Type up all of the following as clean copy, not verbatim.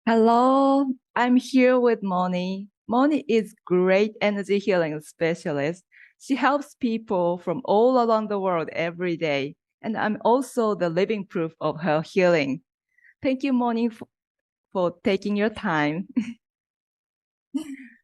Hello, I'm here with Moni. Moni is great energy healing specialist. She helps people from all around the world every day, and I'm also the living proof of her healing. Thank you, Moni, for taking your time.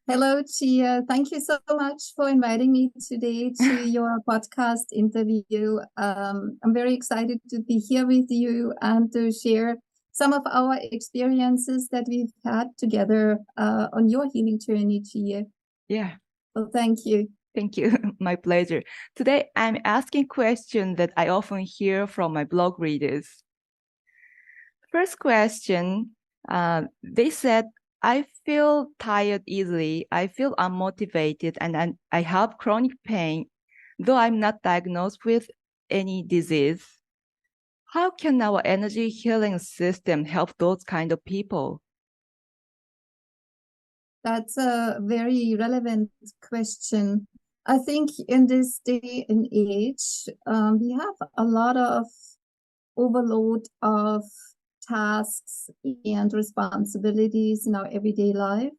Hello, Chie. Thank you so much for inviting me today to your podcast interview. I'm very excited to be here with you and to share some of our experiences that we've had together on your healing journey, Chie. Yeah. So thank you. Thank you. My pleasure. Today, I'm asking questions that I often hear from my blog readers. First question, they said, I feel tired easily, I feel unmotivated, and I have chronic pain, though I'm not diagnosed with any disease. How can our energy healing system help those kind of people? That's a very relevant question. I think in this day and age, we have a lot of overload of tasks and responsibilities in our everyday life.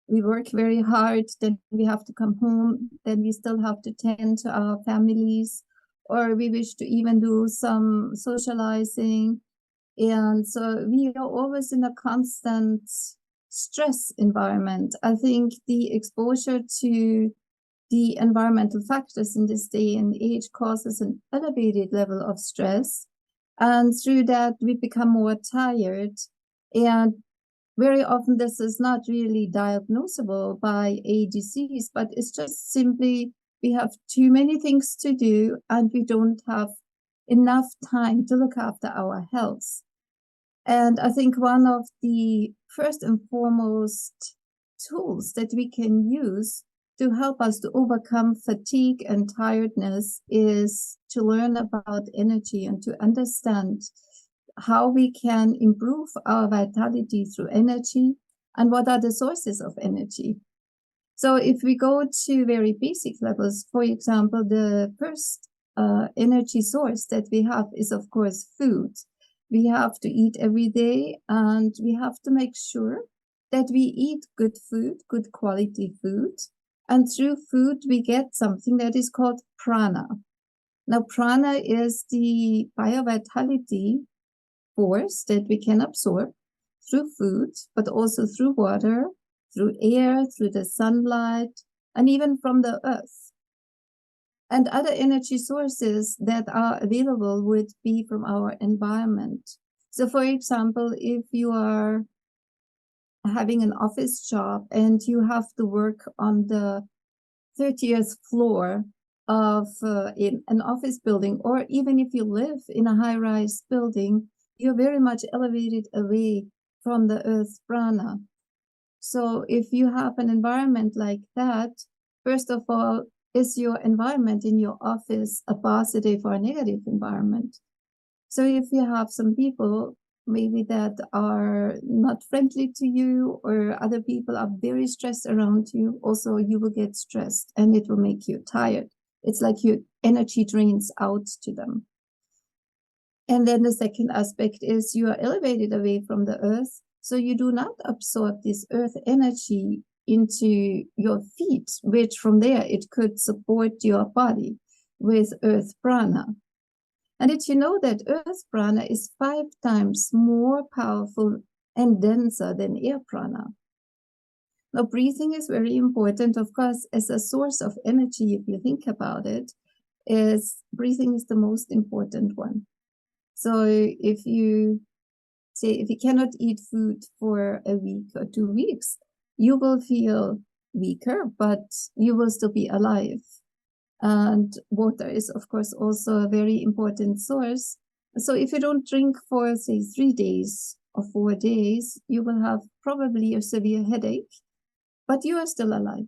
We work very hard, then we have to come home, then we still have to tend to our families, or we wish to even do some socializing. And so we are always in a constant stress environment. I think the exposure to the environmental factors in this day and age causes an elevated level of stress. And through that, we become more tired. And very often this is not really diagnosable by a disease, but it's just simply we have too many things to do and we don't have enough time to look after our health. And I think one of the first and foremost tools that we can use to help us to overcome fatigue and tiredness is to learn about energy and to understand how we can improve our vitality through energy and what are the sources of energy. So if we go to very basic levels, for example, the first energy source that we have is, of course, food. We have to eat every day, and we have to make sure that we eat good food, good quality food. And through food, we get something that is called prana. Now, prana is the biovitality force that we can absorb through food, but also through water, through air, through the sunlight, and even from the earth. And other energy sources that are available would be from our environment. So, for example, if you are having an office job and you have to work on the 30th floor of in an office building, or even if you live in a high-rise building, you're very much elevated away from the earth's prana. So if you have an environment like that, first of all, is your environment in your office a positive or a negative environment? So if you have some people maybe that are not friendly to you, or other people are very stressed around you, also you will get stressed and it will make you tired. It's like your energy drains out to them. And then the second aspect is you are elevated away from the earth, so you do not absorb this earth energy into your feet, which from there it could support your body with earth prana. And did you know that earth prana is 5 times more powerful and denser than air prana? Now, breathing is very important, of course, as a source of energy. If you think about it, breathing is the most important one. So if you cannot eat food for a week or 2 weeks, you will feel weaker, but you will still be alive. And water is, of course, also a very important source. So if you don't drink for, say, 3 days or 4 days, you will have probably a severe headache, but you are still alive.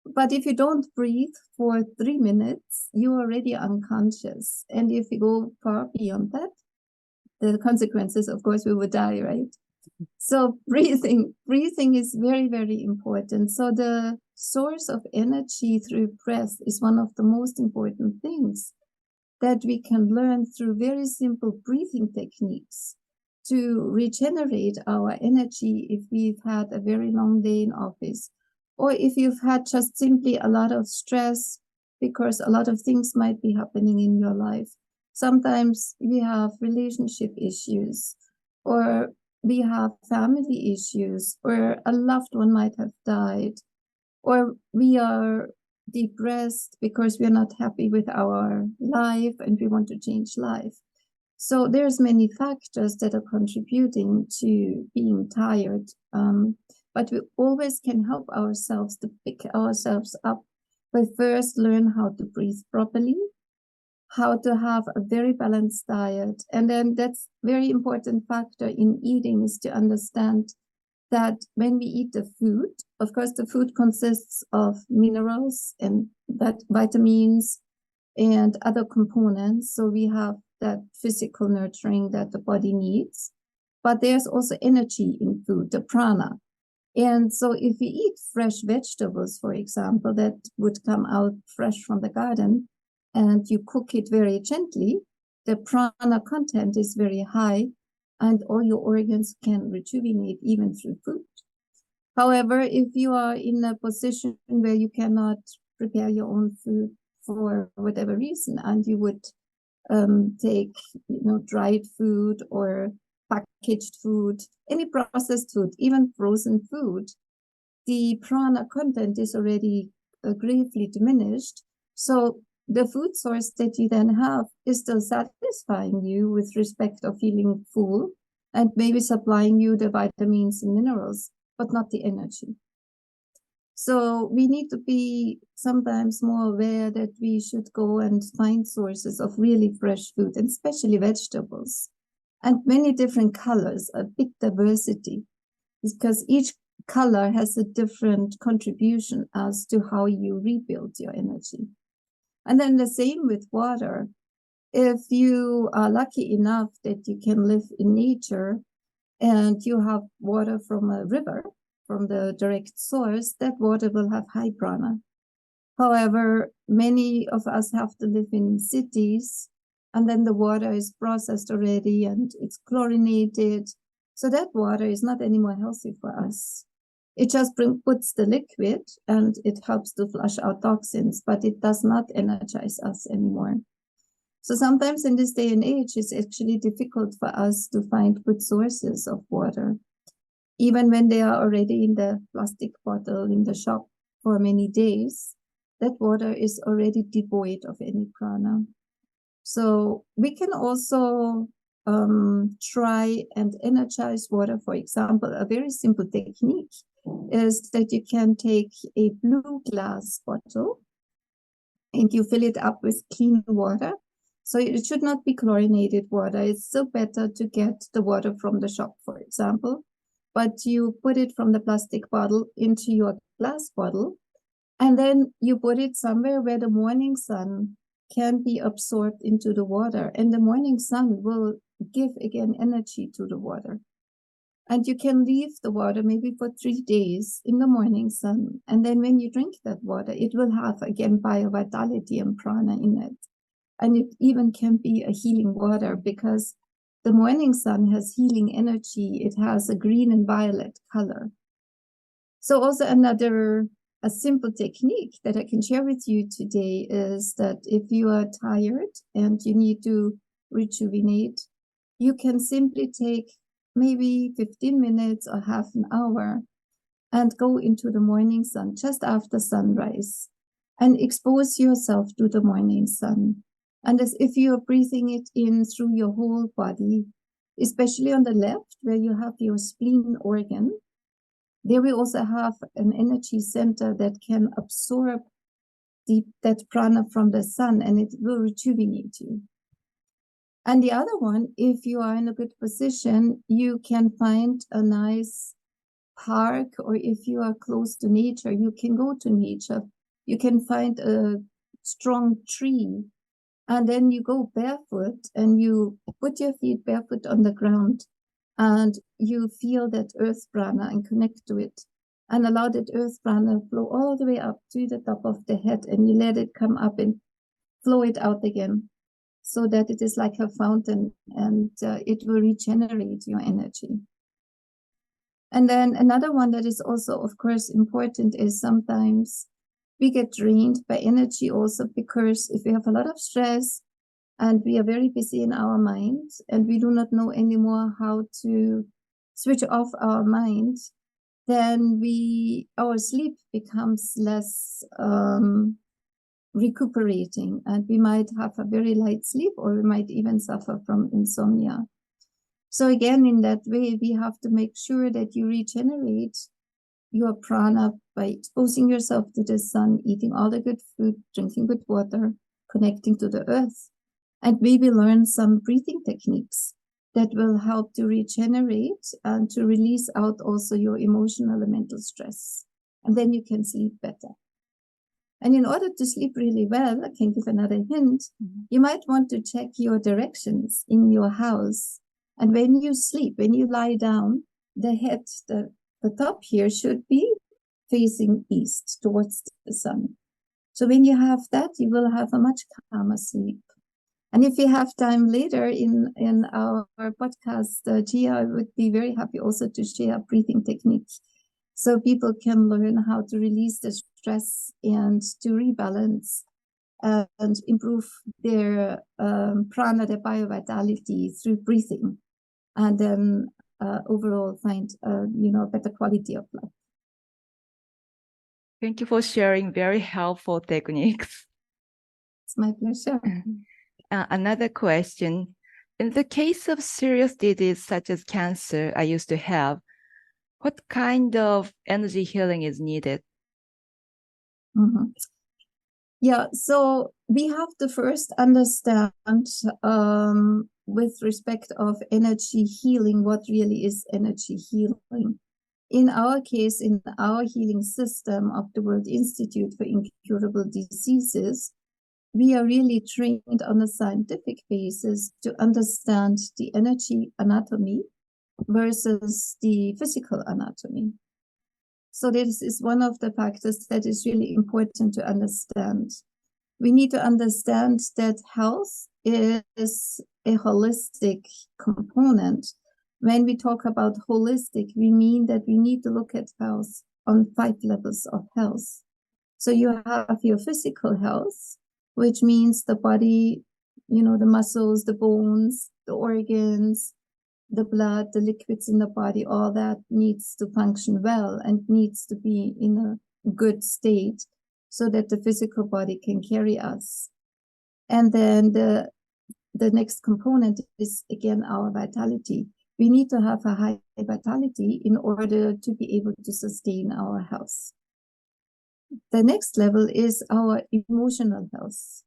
But if you don't breathe for 3 minutes, you're already unconscious. And if you go far beyond that, the consequences, of course, we would die, right? So breathing is very, very important. So the source of energy through breath is one of the most important things that we can learn through very simple breathing techniques to regenerate our energy if we've had a very long day in office, or if you've had just simply a lot of stress because a lot of things might be happening in your life. Sometimes we have relationship issues, or we have family issues, or a loved one might have died, or we are depressed because we're not happy with our life and we want to change life. So there's many factors that are contributing to being tired, but we always can help ourselves to pick ourselves up by first learn how to breathe properly, how to have a very balanced diet. And then that's very important factor in eating is to understand that when we eat the food, of course, the food consists of minerals and that vitamins and other components. So we have that physical nurturing that the body needs, but there's also energy in food, the prana. And so if we eat fresh vegetables, for example, that would come out fresh from the garden, and you cook it very gently, the prana content is very high, and all your organs can rejuvenate even through food. However, if you are in a position where you cannot prepare your own food for whatever reason, and you would take, dried food or packaged food, any processed food, even frozen food, the prana content is already gravely diminished. So the food source that you then have is still satisfying you with respect of feeling full and maybe supplying you the vitamins and minerals, but not the energy. So we need to be sometimes more aware that we should go and find sources of really fresh food, and especially vegetables, and many different colors, a big diversity, because each color has a different contribution as to how you rebuild your energy. And then the same with water. If you are lucky enough that you can live in nature and you have water from a river, from the direct source, that water will have high prana. However, many of us have to live in cities, and then the water is processed already and it's chlorinated. So that water is not anymore healthy for us. It just puts the liquid and it helps to flush out toxins, but it does not energize us anymore. So sometimes in this day and age, it's actually difficult for us to find good sources of water. Even when they are already in the plastic bottle in the shop for many days, that water is already devoid of any prana. So we can also try and energize water. For example, a very simple technique is that you can take a blue glass bottle and you fill it up with clean water. So it should not be chlorinated water. It's still better to get the water from the shop, for example. But you put it from the plastic bottle into your glass bottle, and then you put it somewhere where the morning sun can be absorbed into the water, and the morning sun will give again energy to the water. And you can leave the water maybe for 3 days in the morning sun, and then when you drink that water, it will have again biovitality and prana in it. And it even can be a healing water because the morning sun has healing energy. It has a green and violet color. So also a simple technique that I can share with you today is that if you are tired and you need to rejuvenate, you can simply take maybe 15 minutes or half an hour and go into the morning sun just after sunrise and expose yourself to the morning sun. And as if you are breathing it in through your whole body, especially on the left where you have your spleen organ, there we also have an energy center that can absorb that prana from the sun, and it will rejuvenate you. And the other one, if you are in a good position, you can find a nice park, or if you are close to nature, you can go to nature. You can find a strong tree, and then you go barefoot and you put your feet barefoot on the ground and you feel that earth prana and connect to it and allow that earth prana flow all the way up to the top of the head, and you let it come up and flow it out again so that it is like a fountain and it will regenerate your energy. And then another one that is also, of course, important is sometimes we get drained by energy also because if we have a lot of stress and we are very busy in our mind and we do not know anymore how to switch off our mind, then our sleep becomes less recuperating, and we might have a very light sleep, or we might even suffer from insomnia. So again, in that way, we have to make sure that you regenerate your prana by exposing yourself to the sun, eating all the good food, drinking good water, connecting to the earth, and maybe learn some breathing techniques that will help to regenerate and to release out also your emotional and mental stress. And then you can sleep better. And in order to sleep really well, I can give another hint. You might want to check your directions in your house. And when you sleep, when you lie down, the head, the top here should be facing east towards the sun. So when you have that, you will have a much calmer sleep. And if we have time later in our podcast, Chie, I would be very happy also to share breathing techniques so people can learn how to release the stress and to rebalance and improve their prana, their biovitality through breathing, and then overall find better quality of life. Thank you for sharing very helpful techniques. It's my pleasure. Another question. In the case of serious disease such as cancer I used to have, what kind of energy healing is needed? Mm-hmm. Yeah, so we have to first understand with respect of energy healing, what really is energy healing. In our case, in our healing system of the World Institute for Incurable Diseases, we are really trained on a scientific basis to understand the energy anatomy versus the physical anatomy. So this is one of the factors that is really important to understand. We need to understand that health is a holistic component. When we talk about holistic, we mean that we need to look at health on 5 levels of health. So you have your physical health, which means the body, the muscles, the bones, the organs, the blood, the liquids in the body, all that needs to function well and needs to be in a good state so that the physical body can carry us. And then the next component is, again, our vitality. We need to have a high vitality in order to be able to sustain our health. The next level is our emotional health.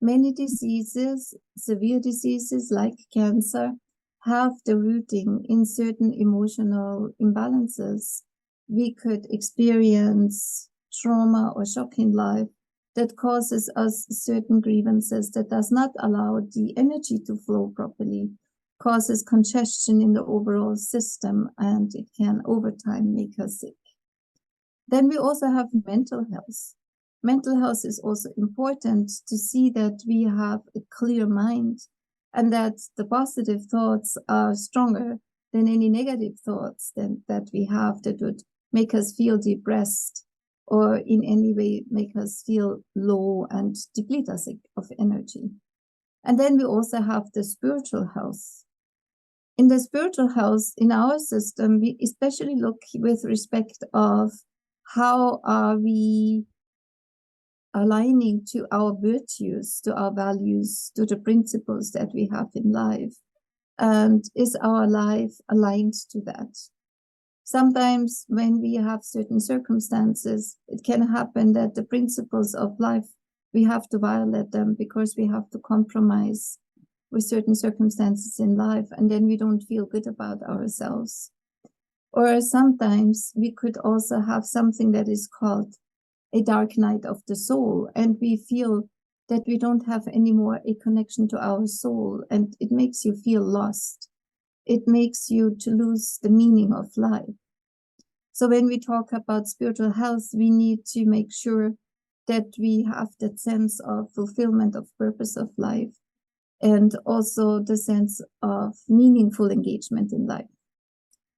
Many diseases, severe diseases like cancer, have the rooting in certain emotional imbalances. We could experience trauma or shock in life that causes us certain grievances that does not allow the energy to flow properly, causes congestion in the overall system, and it can over time make us sick. Then we also have mental health. Mental health is also important to see that we have a clear mind and that the positive thoughts are stronger than any negative thoughts that we have that would make us feel depressed or in any way make us feel low and deplete us of energy. And then we also have the spiritual health. In the spiritual health, in our system, we especially look with respect of how are we aligning to our virtues, to our values, to the principles that we have in life. And is our life aligned to that? Sometimes when we have certain circumstances, it can happen that the principles of life, we have to violate them because we have to compromise with certain circumstances in life, and then we don't feel good about ourselves. Or sometimes we could also have something that is called a dark night of the soul, and we feel that we don't have anymore a connection to our soul, and it makes you feel lost. It makes you to lose the meaning of life. So when we talk about spiritual health, we need to make sure that we have that sense of fulfillment of purpose of life, and also the sense of meaningful engagement in life.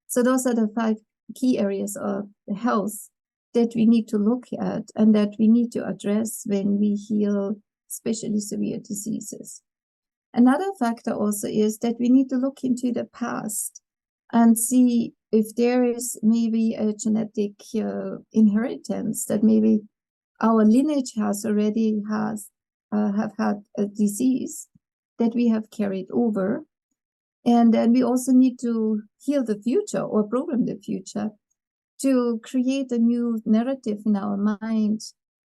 So those are the 5 key areas of health that we need to look at and that we need to address when we heal especially severe diseases. Another factor also is that we need to look into the past and see if there is maybe a genetic inheritance, that maybe our lineage has already have had a disease that we have carried over. And then we also need to heal the future or program the future to create a new narrative in our mind,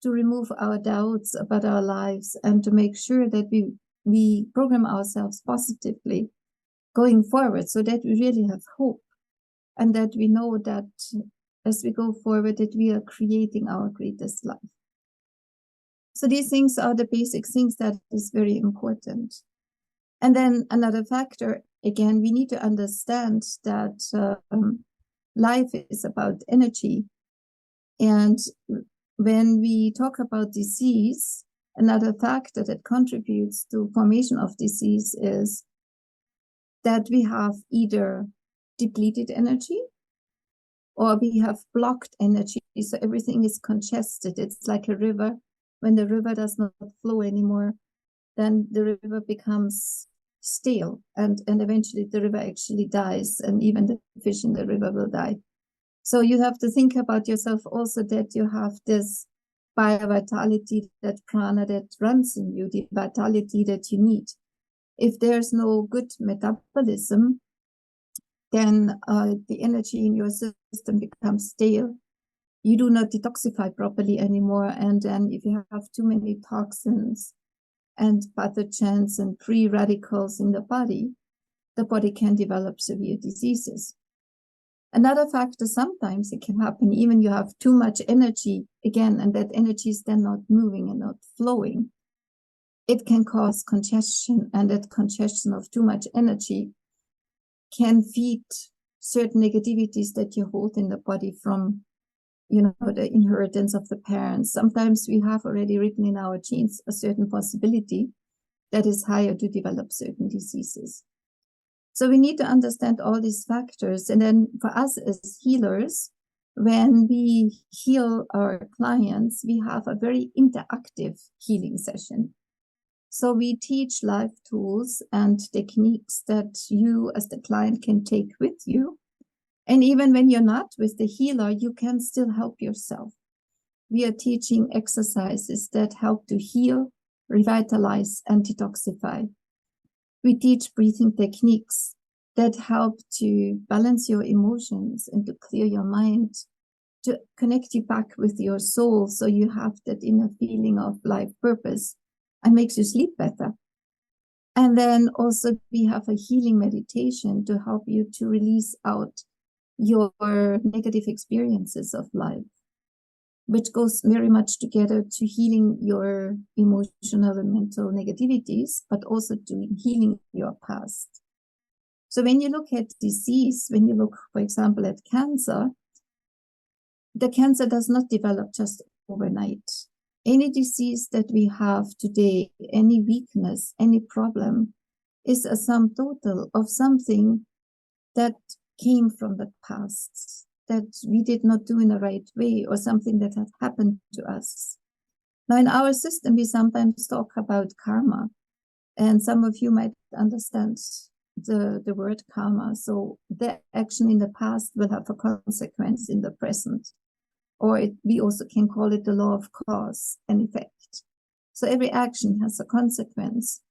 to remove our doubts about our lives and to make sure that we program ourselves positively going forward so that we really have hope and that we know that as we go forward that we are creating our greatest life. So these things are the basic things that is very important. And then another factor, again, we need to understand that life is about energy. And when we talk about disease, another factor that contributes to formation of disease is that we have either depleted energy or we have blocked energy. So everything is congested. It's like a river. When the river does not flow anymore, then the river becomes stale and eventually the river actually dies and even the fish in the river will die. So you have to think about yourself also that you have this biovitality, that prana that runs in you, the vitality that you need. If there's no good metabolism, then the energy in your system becomes stale. You do not detoxify properly anymore. And then if you have too many toxins and pathogens and free radicals in the body can develop severe diseases. Another factor, sometimes it can happen, even you have too much energy again, and that energy is then not moving and not flowing. It can cause congestion, and that congestion of too much energy can feed certain negativities that you hold in the body from, the inheritance of the parents. Sometimes we have already written in our genes a certain possibility that is higher to develop certain diseases. So we need to understand all these factors. And then for us as healers, when we heal our clients, we have a very interactive healing session. So we teach life tools and techniques that you as the client can take with you. And even when you're not with the healer, you can still help yourself. We are teaching exercises that help to heal, revitalize, and detoxify. We teach breathing techniques that help to balance your emotions and to clear your mind, to connect you back with your soul so you have that inner feeling of life purpose and makes you sleep better. And then also we have a healing meditation to help you to release out your negative experiences of life, which goes very much together to healing your emotional and mental negativities, but also to healing your past. So when you look at disease, when you look, for example, at cancer, the cancer does not develop just overnight. Any disease that we have today, any weakness, any problem is a sum total of something that came from the past, that we did not do in the right way, or something that had happened to us. Now, in our system, we sometimes talk about karma, and some of you might understand the word karma. So the action in the past will have a consequence in the present, or we also can call it the law of cause and effect. So every action has a consequence.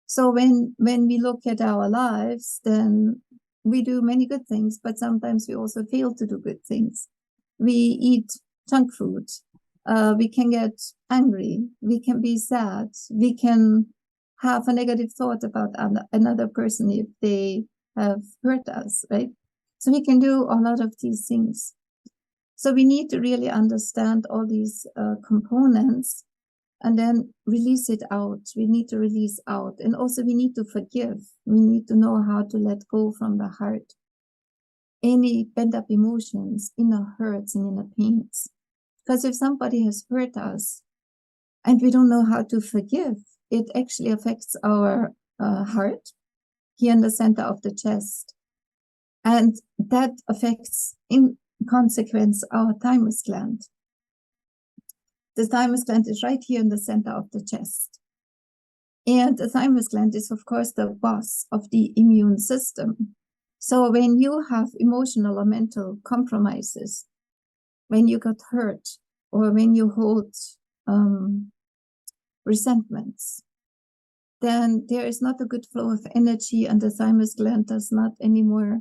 So when we look at our lives, then we do many good things, but sometimes we also fail to do good things. We eat junk food. We can get angry. We can be sad. We can have a negative thought about another person if they have hurt us, right? So we can do a lot of these things. So we need to really understand all these components and then release it out. We need to release out. And also we need to forgive. We need to know how to let go from the heart any pent up emotions, inner hurts and inner pains. Because if somebody has hurt us and we don't know how to forgive, it actually affects our heart, here in the center of the chest. And that affects, in consequence, our thymus gland. The thymus gland is right here in the center of the chest. And the thymus gland is, of course, the boss of the immune system. So when you have emotional or mental compromises, when you got hurt, or when you hold resentments, then there is not a good flow of energy, and the thymus gland does not anymore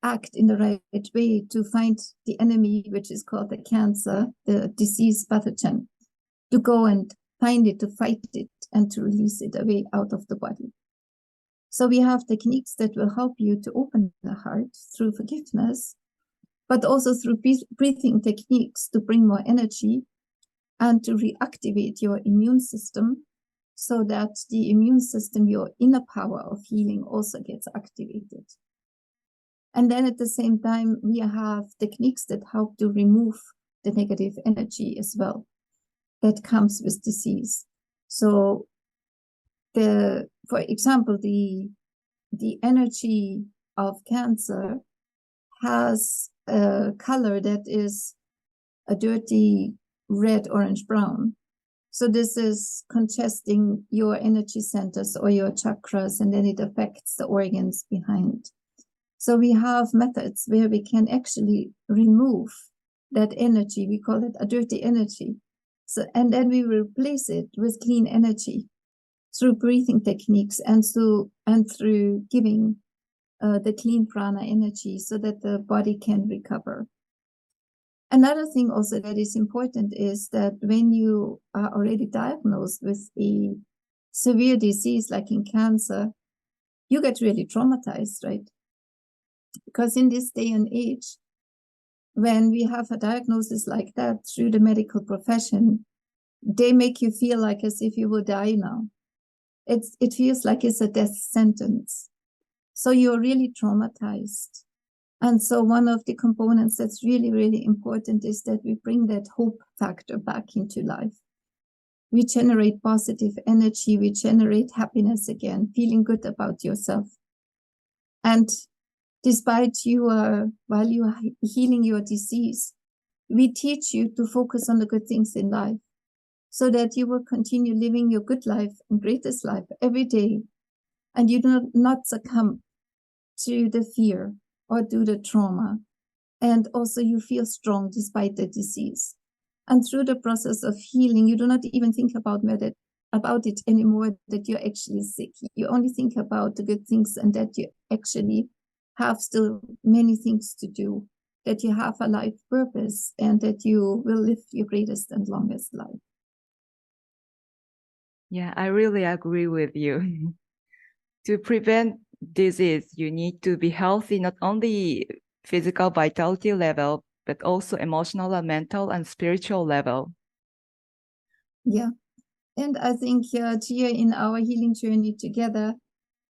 act in the right way to find the enemy, which is called the cancer, the disease pathogen, to go and find it, to fight it, and to release it away out of the body. So we have techniques that will help you to open the heart through forgiveness, but also through breathing techniques to bring more energy and to reactivate your immune system, so that the immune system, your inner power of healing, also gets activated. And then at the same time, we have techniques that help to remove the negative energy as well that comes with disease. So for example, the energy of cancer has a color that is a dirty red, orange, brown. So this is congesting your energy centers or your chakras, and then it affects the organs behind. So we have methods where we can actually remove that energy. We call it a dirty energy. So, and then we replace it with clean energy through breathing techniques and through giving the clean prana energy, so that the body can recover. Another thing also that is important is that when you are already diagnosed with a severe disease like in cancer, you get really traumatized, right? Because in this day and age, when we have a diagnosis like that through the medical profession, they make you feel like as if you will die now. It feels like it's a death sentence. So you're really traumatized. And so one of the components that's really, really important is that we bring that hope factor back into life. We generate positive energy. We generate happiness again, feeling good about yourself. And despite while you are healing your disease, we teach you to focus on the good things in life, so that you will continue living your good life and greatest life every day. And you do not succumb to the fear or to the trauma. And also you feel strong despite the disease. And through the process of healing, you do not even think about it anymore, that you're actually sick. You only think about the good things, and that you actually have still many things to do, that you have a life purpose, and that you will live your greatest and longest life. Yeah, I really agree with you. To prevent disease, you need to be healthy, not only physical vitality level, but also emotional and mental and spiritual level. Yeah. And I think, Chie, in our healing journey together,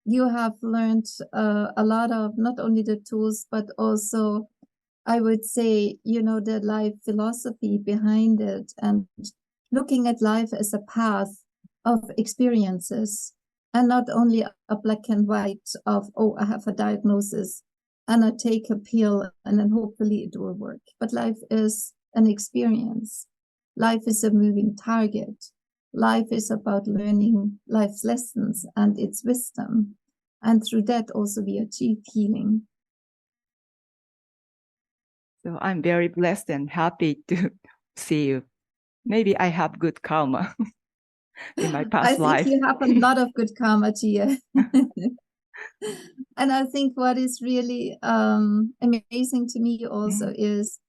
you have learned a lot of not only the tools, but also, I would say, the life philosophy behind it, and looking at life as a path of experiences, and not only a black and white of, oh, I have a diagnosis and I take a pill and then hopefully it will work. But life is an experience. Life is a moving target. Life is about learning life's lessons and its wisdom. And through that also we achieve healing. So I'm very blessed and happy to see you. Maybe I have good karma in my past life. I think you have a lot of good karma, Chie. And I think what is really amazing to me also is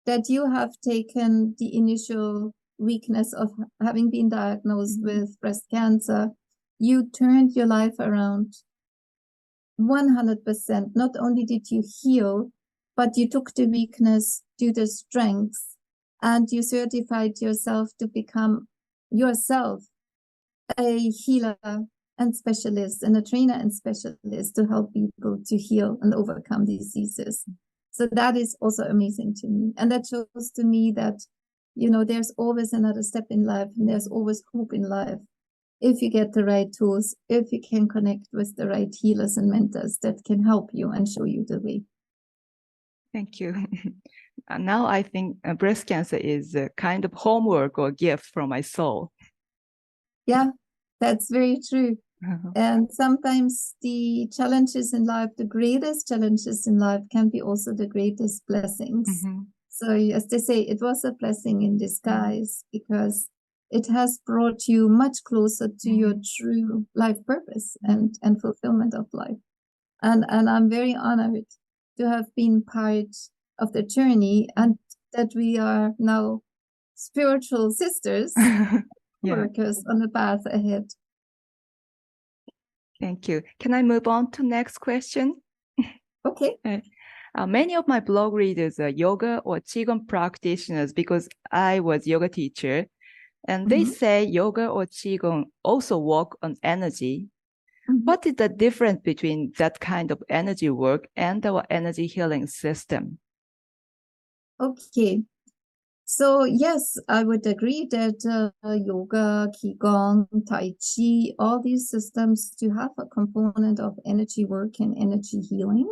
that you have taken the initial weakness of having been diagnosed with breast cancer. You turned your life around 100%. Not only did you heal, but you took the weakness to the strength, and you certified yourself to become yourself a healer and specialist, and a trainer and specialist to help people to heal and overcome diseases. So that is also amazing to me. And that shows to me that, there's always another step in life, and there's always hope in life. if you get the right tools, if you can connect with the right healers and mentors that can help you and show you the way. Thank you. Now I think breast cancer is a kind of homework or gift from my soul. Yeah, that's very true. And sometimes the challenges in life, the greatest challenges in life, can be also the greatest blessings. So as they say, it was a blessing in disguise because it has brought you much closer to your true life purpose and fulfillment of life. And I'm very honored to have been part of the journey and that we are now spiritual sisters, workers on the path ahead. Thank you. Can I move on to next question? Okay. Many of my blog readers are yoga or Qigong practitioners because I was yoga teacher. And they say yoga or Qigong also work on energy. What is the difference between that kind of energy work and our energy healing system? Okay. So yes, I would agree that yoga, Qigong, Tai Chi, all these systems do have a component of energy work and energy healing.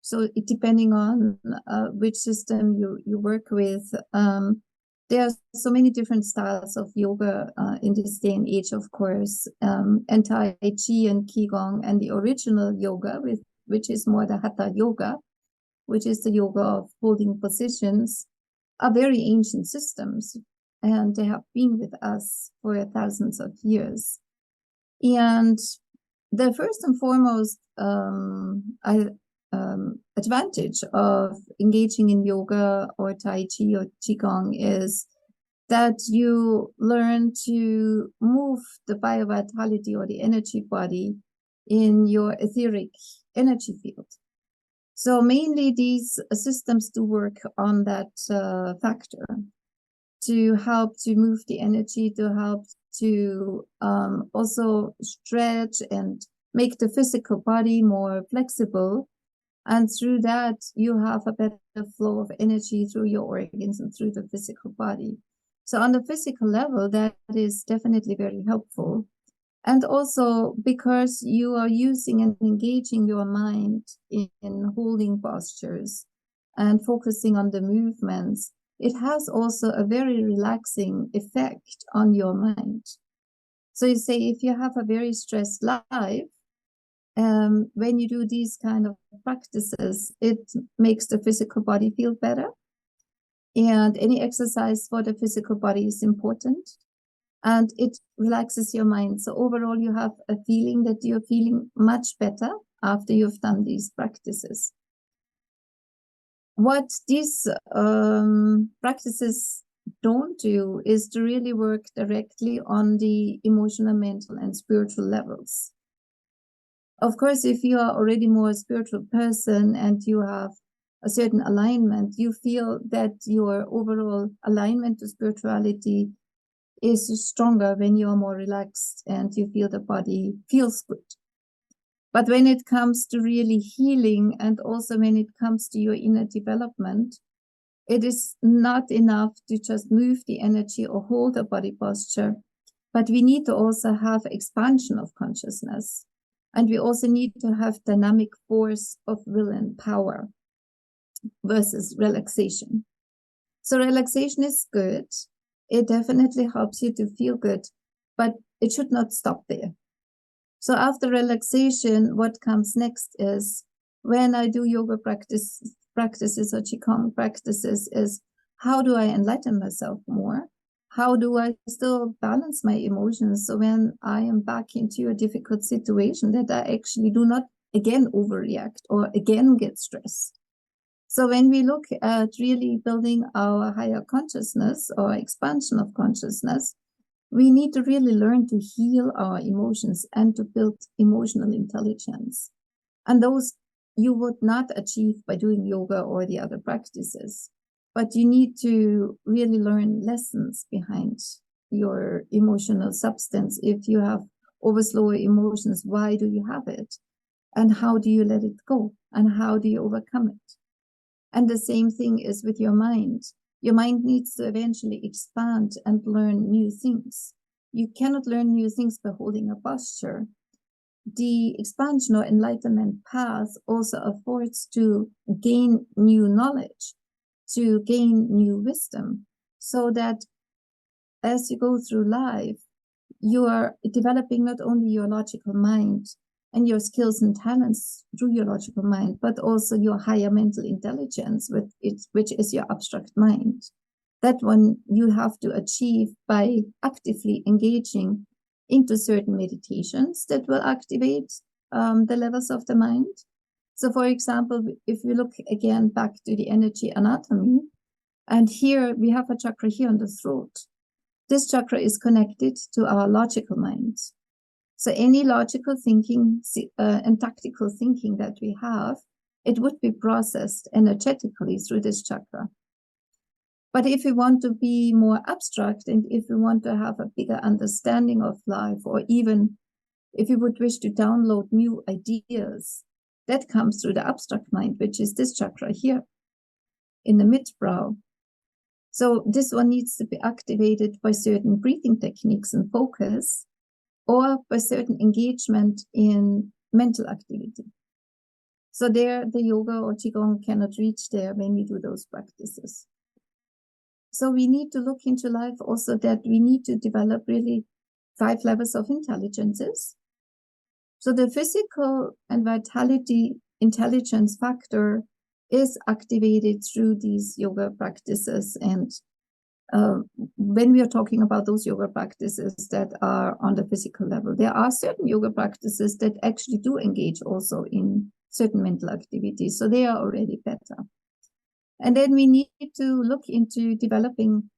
So depending on which system you work with, there are so many different styles of yoga in this day and age, of course. And Tai Chi and Qigong and the original yoga, which is more the Hatha yoga, which is the yoga of holding positions, are very ancient systems. And they have been with us for thousands of years. And the first and foremost advantage of engaging in yoga or Tai Chi or Qigong is that you learn to move the biovitality or the energy body in your etheric energy field. So mainly these systems do work on that factor to help to move the energy, to help to also stretch and make the physical body more flexible. And through that, you have a better flow of energy through your organs and through the physical body. So on the physical level, that is definitely very helpful. And also because you are using and engaging your mind in holding postures and focusing on the movements, it has also a very relaxing effect on your mind. So you say if you have a very stressed life, when you do these kind of practices, it makes the physical body feel better. And any exercise for the physical body is important. And it relaxes your mind. So overall, you have a feeling that you're feeling much better after you've done these practices. What these practices don't do is to really work directly on the emotional, mental, and spiritual levels. Of course, if you are already more a spiritual person and you have a certain alignment, you feel that your overall alignment to spirituality is stronger when you're more relaxed and you feel the body feels good. But when it comes to really healing and also when it comes to your inner development, it is not enough to just move the energy or hold a body posture, but we need to also have expansion of consciousness. And we also need to have dynamic force of will and power versus relaxation. So relaxation is good. It definitely helps you to feel good, but it should not stop there. So after relaxation, what comes next is when I do yoga practices or Qigong practices is how do I enlighten myself more? How do I still balance my emotions? So when I am back into a difficult situation that I actually do not again overreact or again get stressed. So when we look at really building our higher consciousness or expansion of consciousness, we need to really learn to heal our emotions and to build emotional intelligence. And those you would not achieve by doing yoga or the other practices, but you need to really learn lessons behind your emotional substance. If you have overflow emotions, why do you have it? And how do you let it go? And how do you overcome it? And the same thing is with your mind. Your mind needs to eventually expand and learn new things. You cannot learn new things by holding a posture. The expansion or enlightenment path also affords to gain new knowledge, to gain new wisdom, so that as you go through life, you are developing not only your logical mind and your skills and talents through your logical mind, but also your higher mental intelligence, which is your abstract mind. That one you have to achieve by actively engaging into certain meditations that will activate the levels of the mind. So, for example, if we look again back to the energy anatomy, and here we have a chakra here on the throat. This chakra is connected to our logical mind. So any logical thinking and tactical thinking that we have, it would be processed energetically through this chakra. But if we want to be more abstract, and if we want to have a bigger understanding of life, or even if we would wish to download new ideas, that comes through the abstract mind, which is this chakra here in the mid-brow. So this one needs to be activated by certain breathing techniques and focus, or by certain engagement in mental activity. So there, the yoga or Qigong cannot reach there when we do those practices. So we need to look into life also that we need to develop really 5 levels of intelligences. So the physical and vitality intelligence factor is activated through these yoga practices. And when we are talking about those yoga practices that are on the physical level, there are certain yoga practices that actually do engage also in certain mental activities. So they are already better. And then we need to look into developing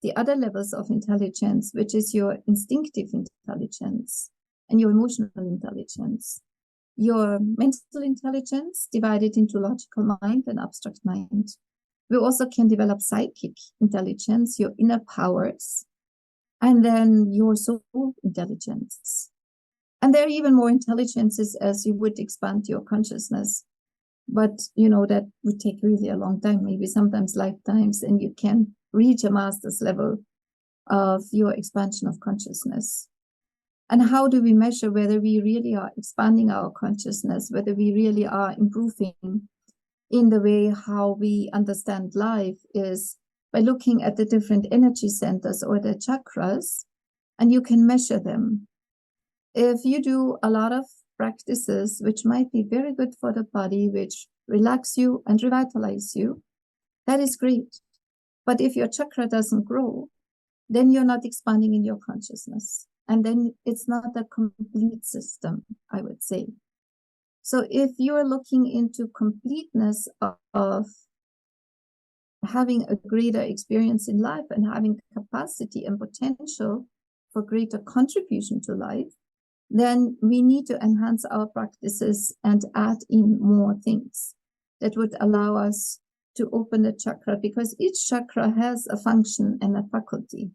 the other levels of intelligence, which is your instinctive intelligence and your emotional intelligence. Your mental intelligence divided into logical mind and abstract mind. We also can develop psychic intelligence, your inner powers, and then your soul intelligence. And there are even more intelligences as you would expand your consciousness. But, that would take really a long time, maybe sometimes lifetimes, and you can reach a master's level of your expansion of consciousness. And how do we measure whether we really are expanding our consciousness, whether we really are improving in the way how we understand life is by looking at the different energy centers or the chakras, and you can measure them. If you do a lot of practices, which might be very good for the body, which relax you and revitalize you, that is great. But if your chakra doesn't grow, then you're not expanding in your consciousness. And then it's not a complete system, I would say. So if you're looking into completeness of having a greater experience in life and having capacity and potential for greater contribution to life, then we need to enhance our practices and add in more things that would allow us to open the chakra, because each chakra has a function and a faculty.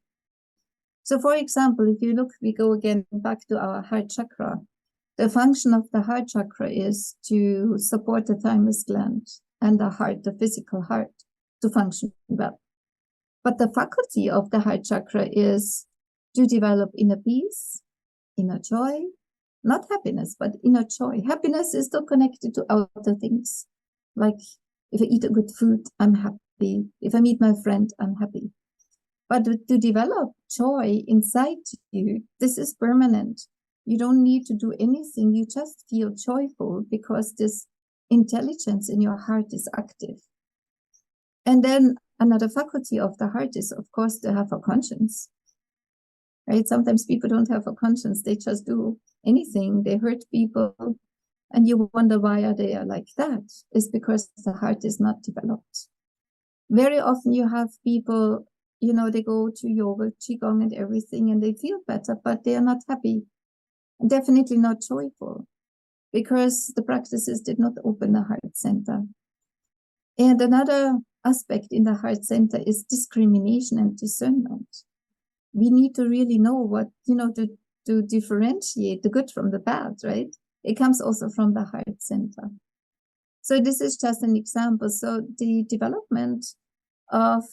So for example, if you look, we go again back to our heart chakra. The function of the heart chakra is to support the thymus gland and the heart, the physical heart, to function well. But the faculty of the heart chakra is to develop inner peace, inner joy, not happiness, but inner joy. Happiness is still connected to outer things. Like if I eat a good food, I'm happy. If I meet my friend, I'm happy. But to develop joy inside you, this is permanent. You don't need to do anything. You just feel joyful because this intelligence in your heart is active. And then another faculty of the heart is, of course, to have a conscience. Right? Sometimes people don't have a conscience. They just do anything. They hurt people. And you wonder why are they like that? It's because the heart is not developed. Very often you have people, they go to yoga, Qigong and everything, and they feel better, but they are not happy. Definitely not joyful, because the practices did not open the heart center. And another aspect in the heart center is discrimination and discernment. We need to really know what, to differentiate the good from the bad, right? It comes also from the heart center. So this is just an example. So the development of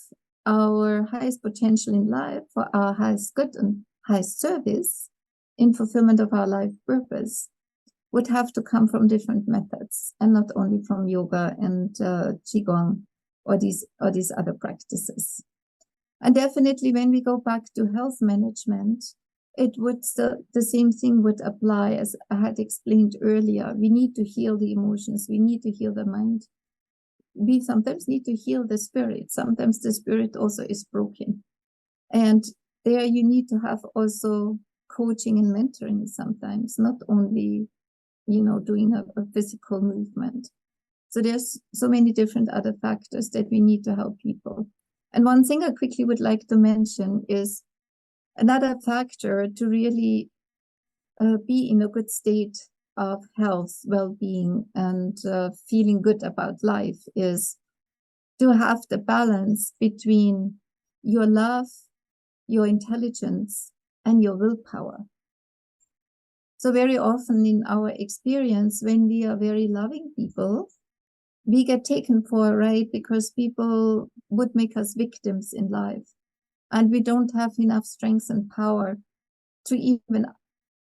our highest potential in life, for our highest good and highest service in fulfillment of our life purpose would have to come from different methods and not only from yoga and Qigong or these other practices. And definitely when we go back to health management, it would the same thing would apply as I had explained earlier. We need to heal the emotions. We need to heal the mind. We sometimes need to heal the spirit. Sometimes the spirit also is broken. And there you need to have also coaching and mentoring sometimes, not only, doing a physical movement. So there's so many different other factors that we need to help people. And one thing I quickly would like to mention is another factor to really be in a good state of health, well-being, and feeling good about life is to have the balance between your love, your intelligence, and your willpower. So very often in our experience, when we are very loving people, we get taken for a ride because people would make us victims in life. And we don't have enough strength and power to even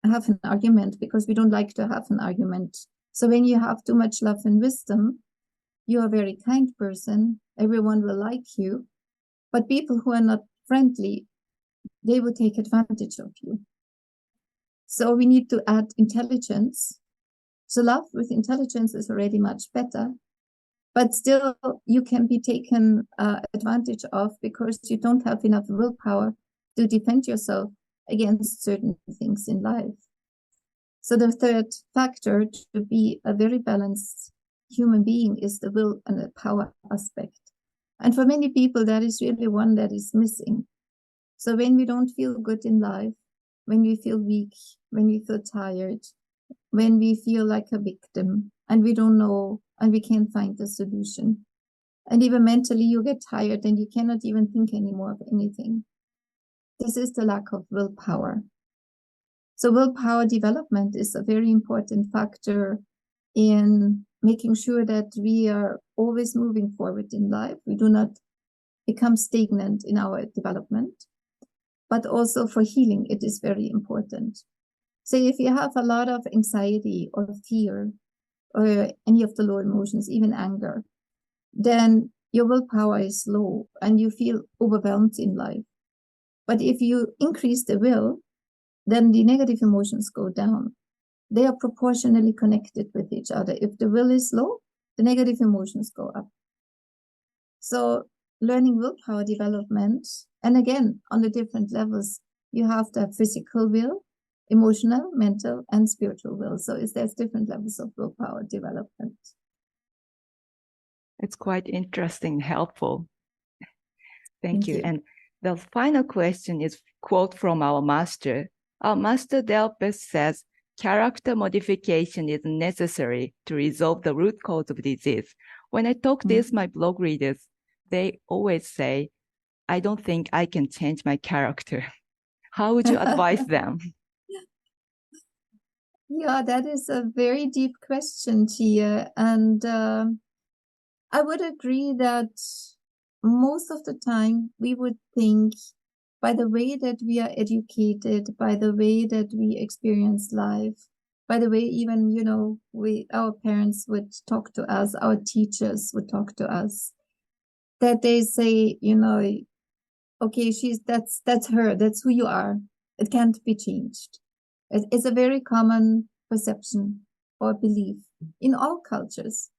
have an argument because we don't like to have an argument. So when you have too much love and wisdom, you're a very kind person. Everyone will like you. But people who are not friendly, they will take advantage of you. So we need to add intelligence. So love with intelligence is already much better. But still, you can be taken advantage of because you don't have enough willpower to defend yourself against certain things in life. So the third factor to be a very balanced human being is the will and the power aspect. And for many people, that is really one that is missing. So when we don't feel good in life, when we feel weak, when we feel tired, when we feel like a victim, and we don't know, and we can't find the solution. And even mentally, you get tired and you cannot even think anymore of anything. This is the lack of willpower. So willpower development is a very important factor in making sure that we are always moving forward in life. We do not become stagnant in our development. But also for healing, it is very important. So if you have a lot of anxiety or fear or any of the low emotions, even anger, then your willpower is low and you feel overwhelmed in life. But if you increase the will, then the negative emotions go down. They are proportionally connected with each other. If the will is low, the negative emotions go up. So learning willpower development, and again, on the different levels, you have the physical will, emotional, mental, and spiritual will. So there's different levels of willpower development. It's quite interesting, helpful. Thank you. And the final question is quote from our master. Our master Delpes says, character modification is necessary to resolve the root cause of disease. When I talk this, my blog readers, they always say, I don't think I can change my character. How would you advise them? Yeah, that is a very deep question, Chie. And I would agree that most of the time we would think by the way that we are educated, by the way that we experience life, by the way even, our parents would talk to us, our teachers would talk to us, that they say, okay, that's her, that's who you are. It can't be changed. It's a very common perception or belief in all cultures.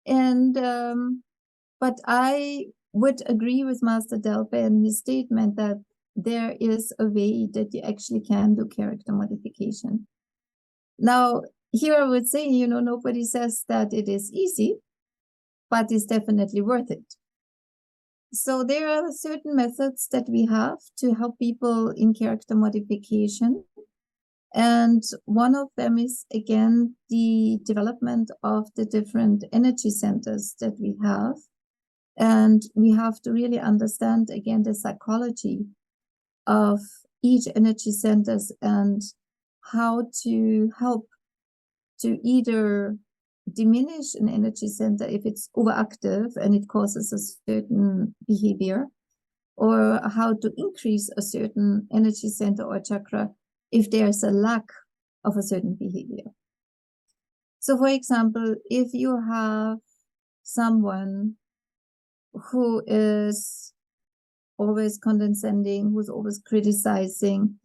And, but I would agree with Master Delpe in his statement that there is a way that you actually can do character modification. Now, here I would say, nobody says that it is easy, but it's definitely worth it. So there are certain methods that we have to help people in character modification. And one of them is, again, the development of the different energy centers that we have. And we have to really understand, again, the psychology of each energy centers and how to help to either diminish an energy center if it's overactive and it causes a certain behavior, or how to increase a certain energy center or chakra if there's a lack of a certain behavior. So, for example, if you have someone who is always condescending, who's always criticizing,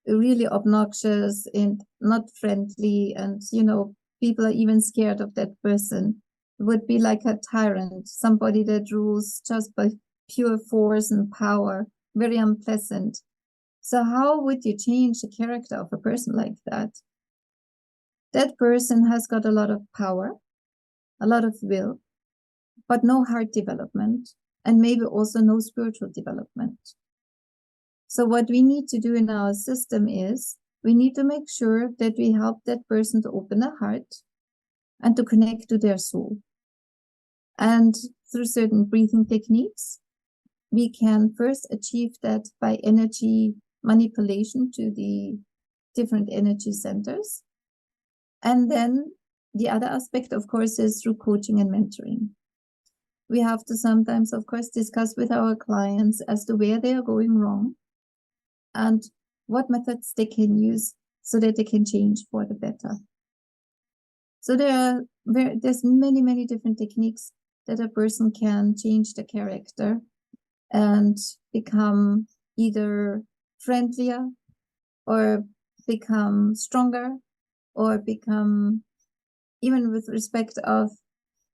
really obnoxious and not friendly, and, you know, people are even scared of that person, it would be like a tyrant, somebody that rules just by pure force and power, very unpleasant. So how would you change the character of a person like that? That person has got a lot of power, a lot of will, but no heart development, and maybe also no spiritual development. So what we need to do in our system is we need to make sure that we help that person to open their heart and to connect to their soul. And through certain breathing techniques, we can first achieve that by energy manipulation to the different energy centers. And then the other aspect, of course, is through coaching and mentoring. We have to sometimes, of course, discuss with our clients as to where they are going wrong and what methods they can use so that they can change for the better. So there's many, many different techniques that a person can change the character and become either friendlier or become stronger or become, even with respect of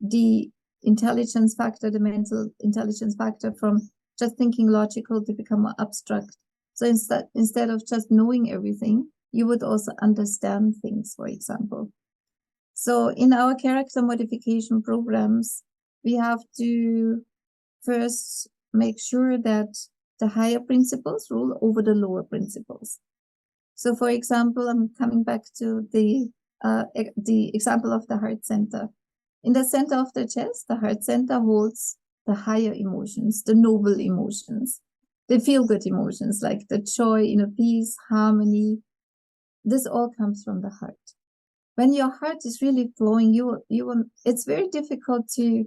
the intelligence factor, the mental intelligence factor, from just thinking logical to become more abstract. So instead of just knowing everything, you would also understand things, for example. So in our character modification programs, we have to first make sure that the higher principles rule over the lower principles. So, for example, I'm coming back to the example of the heart center. In the center of the chest, the heart center holds the higher emotions, the noble emotions, the feel-good emotions like the joy, peace, harmony. This all comes from the heart. When your heart is really flowing, it's very difficult to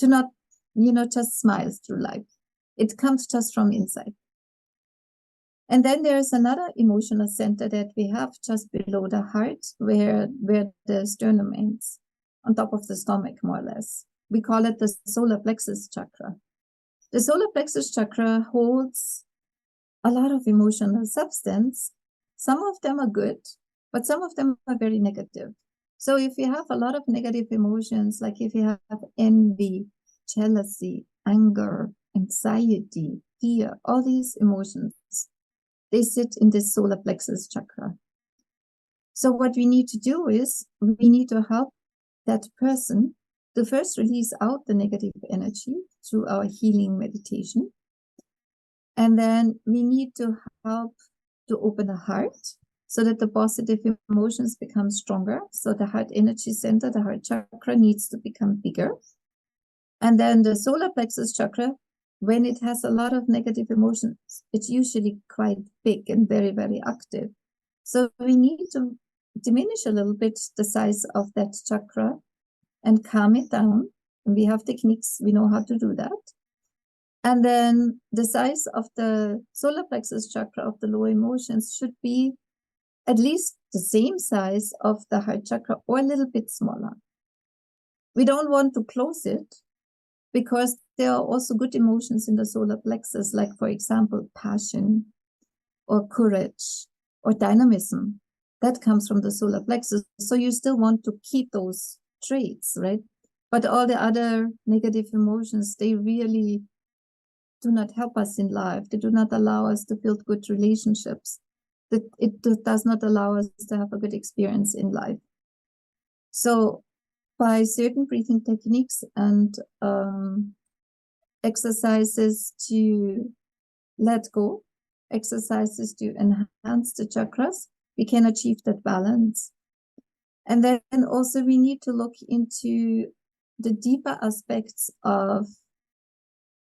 not, just smile through life. It comes just from inside. And then there's another emotional center that we have just below the heart, where the sternum ends, on top of the stomach, more or less. We call it the solar plexus chakra. The solar plexus chakra holds a lot of emotional substance. Some of them are good, but some of them are very negative. So if you have a lot of negative emotions, like if you have envy, jealousy, anger, anxiety, fear, all these emotions, they sit in this solar plexus chakra. So what we need to do is we need to help that person to first release out the negative energy through our healing meditation. And then we need to help to open the heart so that the positive emotions become stronger. So the heart energy center, the heart chakra, needs to become bigger. And then the solar plexus chakra, when it has a lot of negative emotions, it's usually quite big and very, very active. So we need to diminish a little bit the size of that chakra and calm it down. And we have techniques, we know how to do that. And then the size of the solar plexus chakra of the lower emotions should be at least the same size of the heart chakra or a little bit smaller. We don't want to close it because there are also good emotions in the solar plexus, like, for example, passion or courage or dynamism. That comes from the solar plexus. So you still want to keep those traits, right? But all the other negative emotions, they really do not help us in life. They do not allow us to build good relationships. It does not allow us to have a good experience in life. So by certain breathing techniques and exercises to let go, exercises to enhance the chakras, we can achieve that balance. And then also we need to look into the deeper aspects of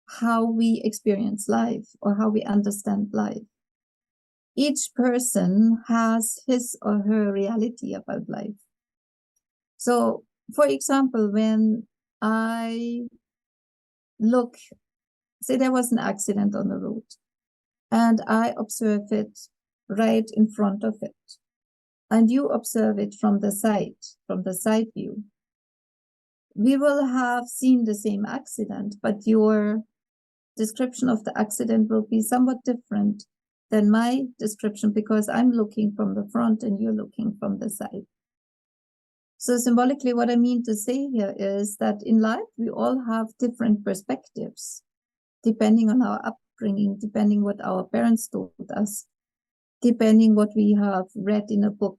how we experience life or how we understand life. Each person has his or her reality about life. So, for example, when I look say there was an accident on the road, and I observe it right in front of it, and you observe it from the side view. We will have seen the same accident, but your description of the accident will be somewhat different than my description, because I'm looking from the front and you're looking from the side. So symbolically, what I mean to say here is that in life, we all have different perspectives, depending on our upbringing, depending what our parents told us, depending what we have read in a book,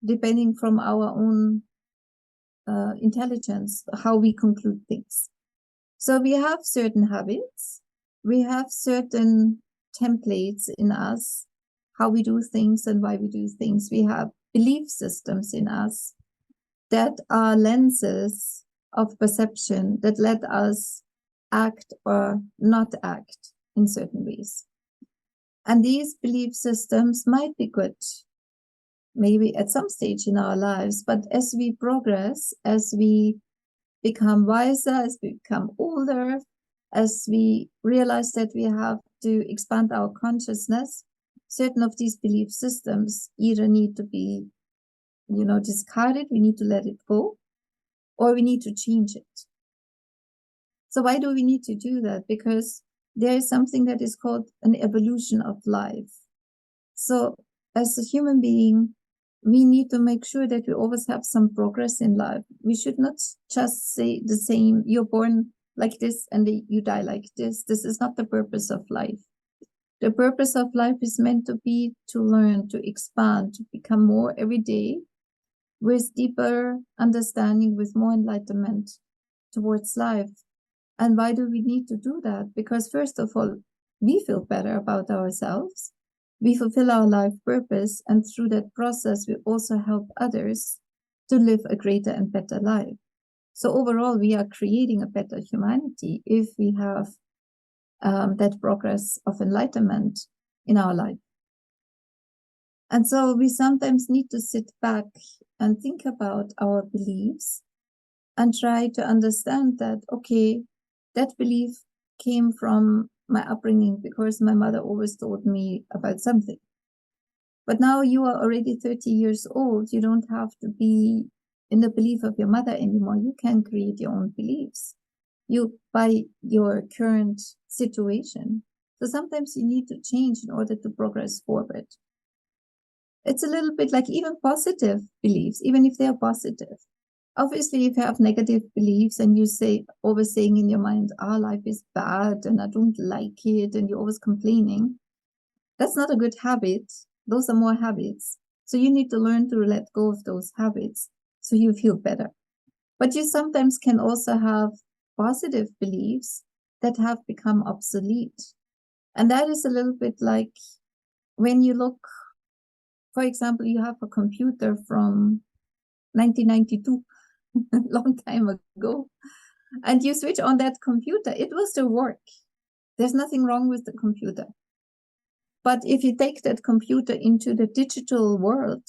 depending from our own intelligence, how we conclude things. So we have certain habits, we have certain templates in us, how we do things and why we do things. We have belief systems in us that are lenses of perception that let us act or not act in certain ways. And these belief systems might be good, maybe at some stage in our lives, but as we progress, as we become wiser, as we become older, as we realize that we have to expand our consciousness, certain of these belief systems either need to be, discarded, we need to let it go, or we need to change it. So why do we need to do that? Because there is something that is called an evolution of life. So as a human being, we need to make sure that we always have some progress in life. We should not just say the same, you're born like this and you die like this. This is not the purpose of life. The purpose of life is meant to be to learn, to expand, to become more every day with deeper understanding, with more enlightenment towards life. And why do we need to do that? Because first of all, we feel better about ourselves. We fulfill our life purpose. And through that process, we also help others to live a greater and better life. So overall, we are creating a better humanity if we have that progress of enlightenment in our life. And so we sometimes need to sit back and think about our beliefs and try to understand that, okay, that belief came from my upbringing because my mother always told me about something. But now you are already 30 years old. You don't have to be in the belief of your mother anymore. You can create your own beliefs by your current situation. So sometimes you need to change in order to progress forward. It's a little bit like even positive beliefs, even if they are positive. Obviously, if you have negative beliefs and you always saying in your mind, life is bad and I don't like it, and you're always complaining, that's not a good habit. Those are more habits. So you need to learn to let go of those habits so you feel better. But you sometimes can also have positive beliefs that have become obsolete. And that is a little bit like when you look, for example, you have a computer from 1992, a long time ago, and you switch on that computer, it will still work. There's nothing wrong with the computer. But if you take that computer into the digital world,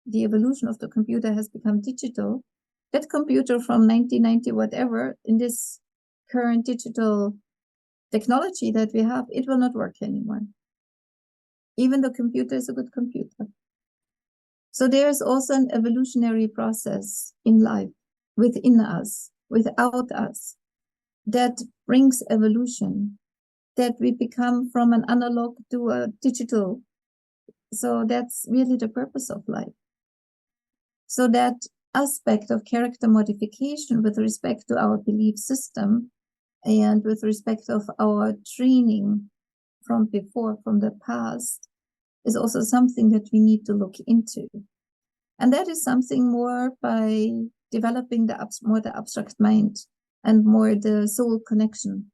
the evolution of the computer has become digital. That computer from 1990, whatever, in this current digital technology that we have, it will not work anymore. Even the computer is a good computer. So there's also an evolutionary process in life, within us, without us, that brings evolution, that we become from an analog to a digital. So that's really the purpose of life. So that aspect of character modification with respect to our belief system and with respect of our training from before, from the past, is also something that we need to look into. And that is something more by developing the abstract mind and more the soul connection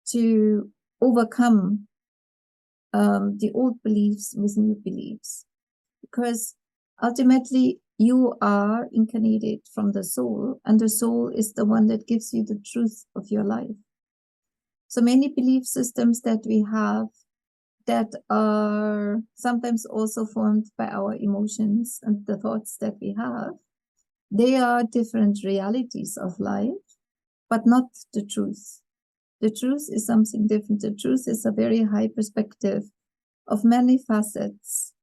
to overcome the old beliefs with new beliefs. Because ultimately you are incarnated from the soul, and the soul is the one that gives you the truth of your life. So many belief systems that we have that are sometimes also formed by our emotions and the thoughts that we have, they are different realities of life, but not the truth. The truth is something different. The truth is a very high perspective of many facets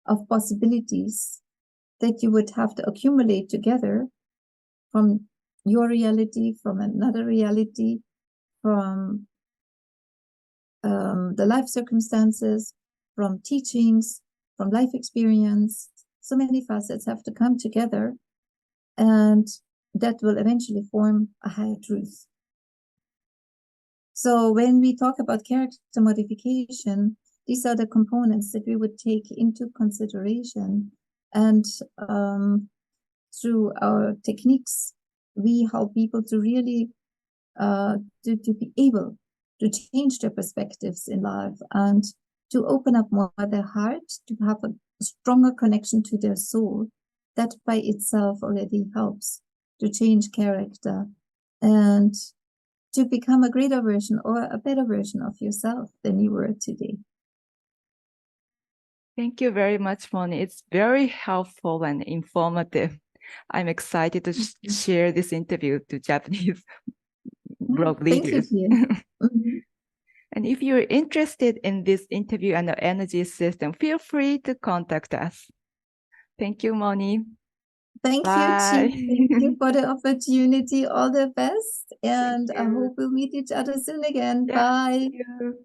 of possibilities that you would have to accumulate together from your reality, from another reality, from the life circumstances, from teachings, from life experience. So many facets have to come together, and that will eventually form a higher truth. So when we talk about character modification, these are the components that we would take into consideration. And through our techniques, we help people to really to be able to change their perspectives in life and to open up more their heart, to have a stronger connection to their soul. That by itself already helps to change character and to become a greater version or a better version of yourself than you were today. Thank you very much, Moni. It's very helpful and informative. I'm excited to share this interview to Japanese blog leaders. Thank you. And if you're interested in this interview and the energy system, feel free to contact us. Thank you, Moni. Thank you, Chie. Thank you for the opportunity. All the best. And I hope we'll meet each other soon again. Bye. Thank you.